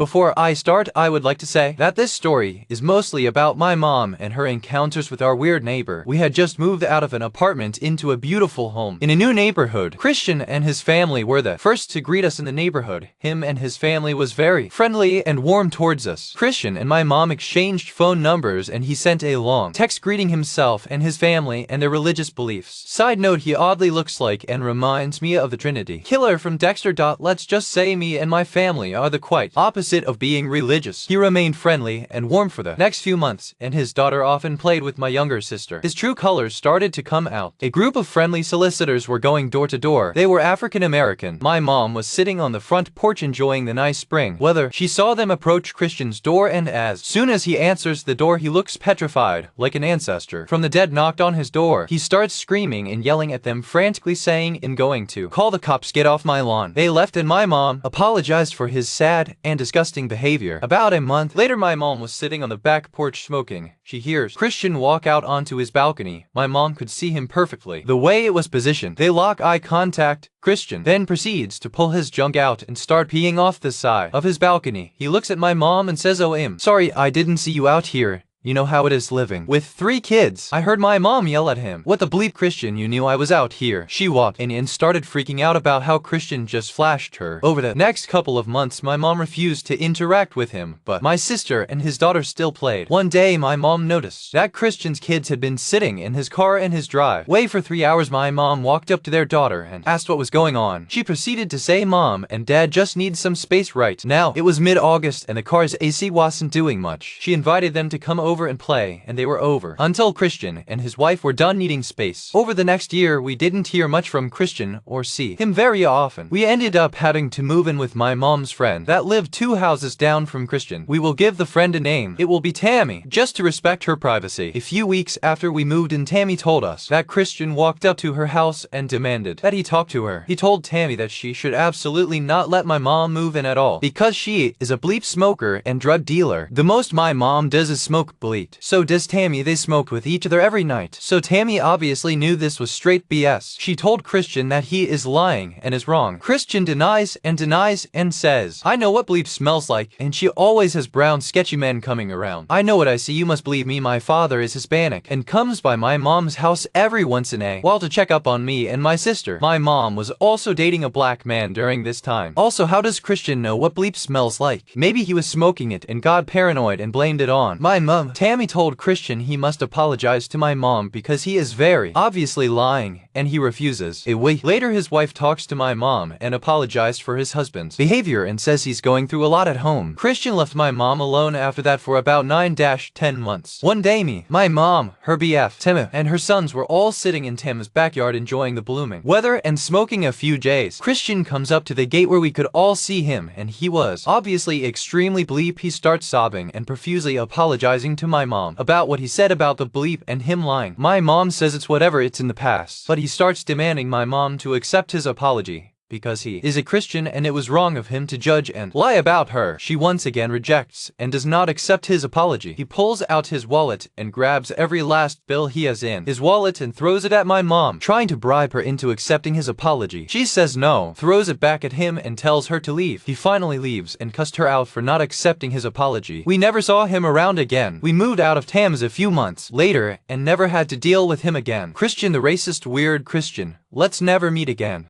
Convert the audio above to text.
Before I start, I would like to say that this story is mostly about my mom and her encounters with our weird neighbor. We had just moved out of an apartment into a beautiful home in a new neighborhood. Christian and his family were the first to greet us in the neighborhood. Him and his family was very friendly and warm towards us. Christian and my mom exchanged phone numbers and he sent a long text greeting himself and his family and their religious beliefs. Side note, he oddly looks like and reminds me of the Trinity Killer from Dexter. Let's just say me and my family are the quite opposite of being religious. He remained friendly and warm for the next few months, and his daughter often played with my younger sister. His true colors started to come out. A group of friendly solicitors were going door to door. They were African American. My mom was sitting on the front porch enjoying the nice spring weather. She saw them approach Christian's door, and as soon as he answers the door, he looks petrified, like an ancestor from the dead knocked on his door. He starts screaming and yelling at them, frantically saying and going to call the cops, get off my lawn. They left and my mom apologized for his sad and disgusting behavior. About a month later, my mom was sitting on the back porch smoking. She hears Christian walk out onto his balcony. My mom could see him perfectly, the way it was positioned. They lock eye contact. Christian then proceeds to pull his junk out and start peeing off the side of his balcony. He looks at my mom and says, "Oh, sorry, I didn't see you out here. You know how it is living with 3 kids." I heard my mom yell at him, "What the bleep, Christian, you knew I was out here." She walked in and started freaking out about how Christian just flashed her. Over the next couple of months, my mom refused to interact with him, but my sister and his daughter still played. One day, my mom noticed that Christian's kids had been sitting in his car in his driveway for 3 hours. My mom walked up to their daughter and asked what was going on. She proceeded to say, "Mom and Dad just need some space right now." It was mid-August and the car's AC wasn't doing much. She invited them to come over and play, and they were over until Christian and his wife were done needing space. Over the next year, we didn't hear much from Christian or see him very often. We ended up having to move in with my mom's friend that lived 2 houses down from Christian. We will give the friend a name. It will be Tammy, just to respect her privacy. A few weeks after we moved in, Tammy told us that Christian walked up to her house and demanded that he talk to her. He told Tammy that she should absolutely not let my mom move in at all because she is a bleep smoker and drug dealer. The most my mom does is smoke bleep. So does Tammy. They smoked with each other every night. So Tammy obviously knew this was straight BS. She told Christian that he is lying and is wrong. Christian denies and says, "I know what bleep smells like, and she always has brown sketchy men coming around. I know what I see. You must believe me. My father is Hispanic and comes by my mom's house every once in a while to check up on me and my sister." My mom was also dating a black man during this time. Also, how does Christian know what bleep smells like? Maybe he was smoking it and got paranoid and blamed it on my mom. Tammy told Christian he must apologize to my mom because he is very obviously lying, and he refuses. A week later, his wife talks to my mom and apologized for his husband's behavior and says he's going through a lot at home. Christian left my mom alone after that for about 9-10 months. One day, my mom, her BF, Tim, and her sons were all sitting in Tim's backyard enjoying the blooming weather and smoking a few J's. Christian comes up to the gate where we could all see him, and he was obviously extremely bleep. He starts sobbing and profusely apologizing to my mom about what he said about the bleep and him lying. My mom says it's whatever, it's in the past. But he starts demanding my mom to accept his apology because he is a Christian and it was wrong of him to judge and lie about her. She once again rejects and does not accept his apology. He pulls out his wallet and grabs every last bill he has in his wallet and throws it at my mom, trying to bribe her into accepting his apology. She says no, throws it back at him and tells her to leave. He finally leaves and cussed her out for not accepting his apology. We never saw him around again. We moved out of Tams a few months later and never had to deal with him again. Christian, the racist weird Christian. Let's never meet again.